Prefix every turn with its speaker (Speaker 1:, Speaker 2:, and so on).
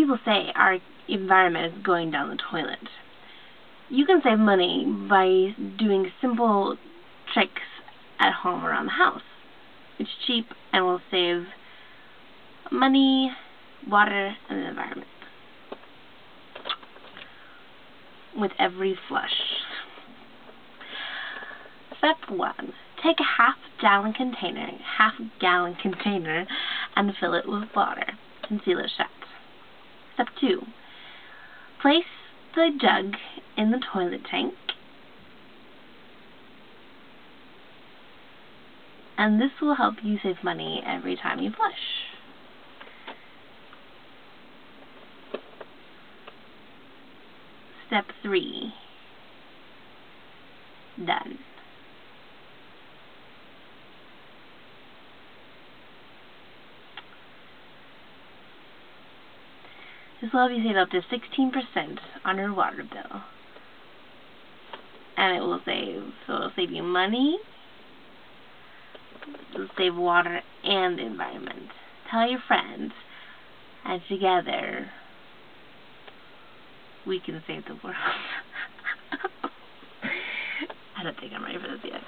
Speaker 1: people say our environment is going down the toilet. You can save money by doing simple tricks at home around the house. It's cheap and will save money, water, and the environment with every flush. Step 1. Take a half-gallon container and fill it with water and seal it shut. Step 2. Place the jug in the toilet tank, and this will help you save money every time you flush. Step 3. Done. This will help you save up to 16% on your water bill. And it will save you money, it will save water and the environment. Tell your friends, and together we can save the world. I don't think I'm ready for this yet.